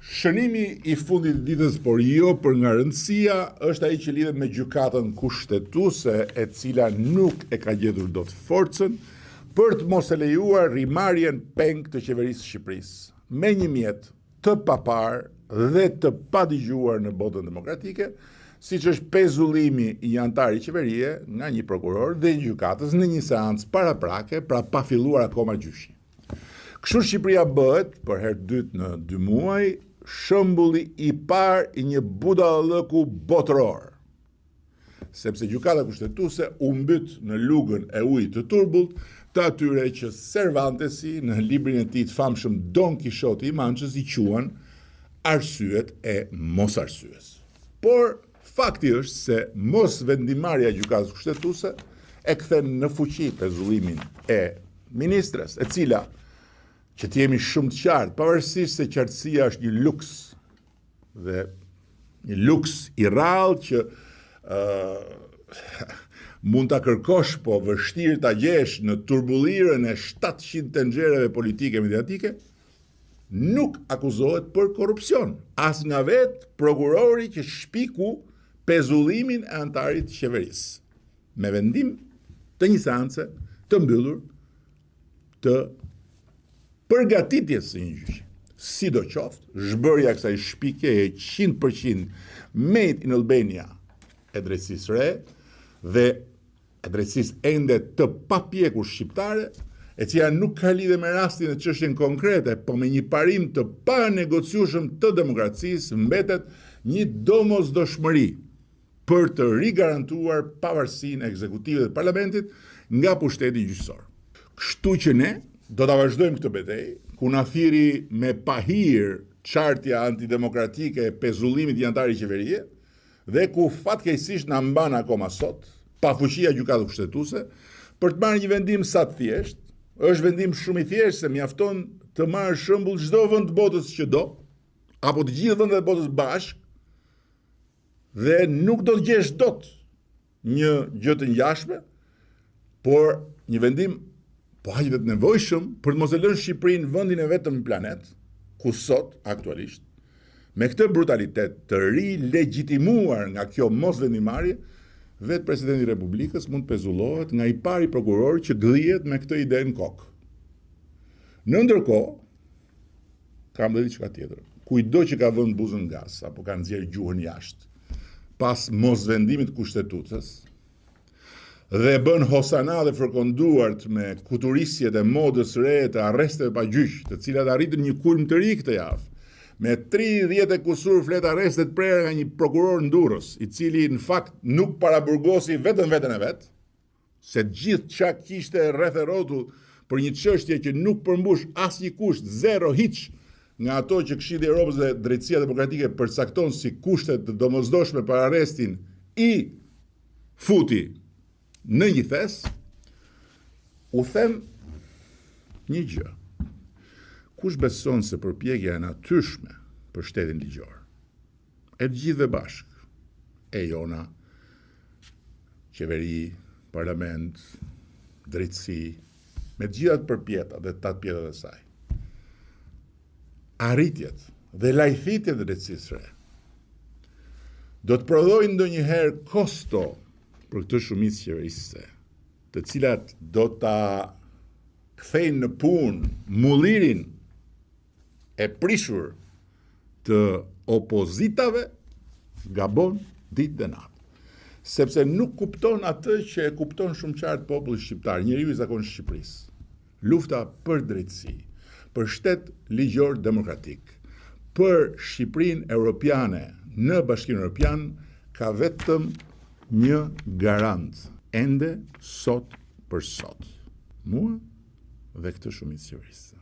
Shënimi i fundit të ditës, por jo për nga rëndësia, është ai që lidhet me gjykatën kushtetuese, e cila nuk e ka gjetur dot forcën për të mos e lejuar rrimarrjen peng të qeverisë së Shqipërisë, me një mjet të paparë dhe të padëgjuar në botën demokratike, siç është pezullimi i një antari qeverie nga një prokuror dhe i gjykatës në një seancë paraprake, pra pa filluar akoma gjyshi. Kështu Shqipëria bëhet, për herë dytë në 2 muaj, shembulli i parë i një budallëku botëror. Sepse gjykata kushtetuese u mbyt në lugën e ujit të turbullt të atyre që Cervantesi në librin e tij të famshëm Don Kishoti i Manchës i quan arsyet e mosarsyes. Por fakti është se mos vendimarrja e gjykatës kushtetuese e kthen në fuqi pezullimin e ministres, e cila, që të jemi shumë të qartë, pavarësisht se qartësia është një luks, dhe një luks i rrallë që mund ta kërkosh, po vështirë ta gjesh në turbullirën e 700 tenxhereve politike mediatike, nuk akuzohet për korrupsion, as nga vetë prokurori që shpiku pezullimin e antarit të qeverisë, me vendim të një seance të mbyllur të përgatitjes së një gjyqi. Sidoqoftë, zhbërja e kësaj shpikje e 100% made in Albania e drejtësisë re dhe e drejtësisë ende të papjekur shqiptare, e cila nuk ka lidhje me rastin e çështjen konkrete, po me një parim të panegociueshëm të demokracisë, mbetet një domosdoshmëri për të rigarantuar pavarësinë e ekzekutivit dhe parlamentit nga pushteti gjyqësor. Kështu që ne do ta vazhdojmë këtë betejë, ku na thiri me pahir çartja antidemokratike e pezullimit i antarit qeverie, dhe ku fatkeqësisht na mban akoma sot, pa fuqia gjykatës kushtetuese, për të marrë një vendim sa të thjeshtë. Është vendim shumë i thjeshtë, se mjafton të marrë shembull çdo vend të botës që do, apo të gjithë vendet e botës bashkë, dhe nuk do të gjesh dot një gjë të ngjashme, por një vendim po hajde të nevojshëm për të mos e lënë Shqipërinë vendin e vetëm në planet, ku sot, aktualisht, me këtë brutalitet të rilegjitimuar nga kjo mosvendimarrje, vetë presidenti i Republikës mund të pezullohet nga i pari prokuror që gdhihet me këtë ide në kokë. Në ndërkohë, kam dhe diçka tjetër. Kujdo që ka vënë buzën në gaz, apo ka nxjerrë gjuhën jashtë, pas mosvendimit kushtetueses, dhe bën hosana dhe fërkonduart me kuturisjet e modës re të arresteve pa gjyq, të cilat arritën një kulm të ri këtë javë, me 30 e kusur flet arreste të prerë nga një prokuror në Durrës, i cili në fakt nuk paraburgosi vetëm veten e vet, se gjithë çka kishte rreth e rrotull për një çështje që nuk përmbush asnjë kusht, zero hiç, nga ato që Këshilli i Evropës dhe Drejtësia Demokratike përcakton si kushte të domosdoshme për arrestin, i futi në një thes, u them një gjë. Kush beson se përpjekja e natyrshme për shtetin ligjor, e të gjithëve bashkë, e jona, qeveri, parlament, drejtësi, me të gjithat përpjeta dhe 8 pjetat e saj, arritjet dhe lajthitjet e drejtësisë re, do të prodhojnë ndonjëherë kosto për këtë shumicë qeverisëse, të cilat do ta kthejnë në punë mullirin e prishur të opozitave, gabon ditë dhe natë. Sepse nuk kupton atë që e kupton shumë qartë populli shqiptar, njeriu i zakonshëm i Shqipërisë. Lufta për drejtësi, për shtet ligjor demokratik, për Shqipërinë europiane në Bashkimin Evropian, ka vetëm një garant, ende sot për sot. Mua dhe këtë shumicë qeverisë.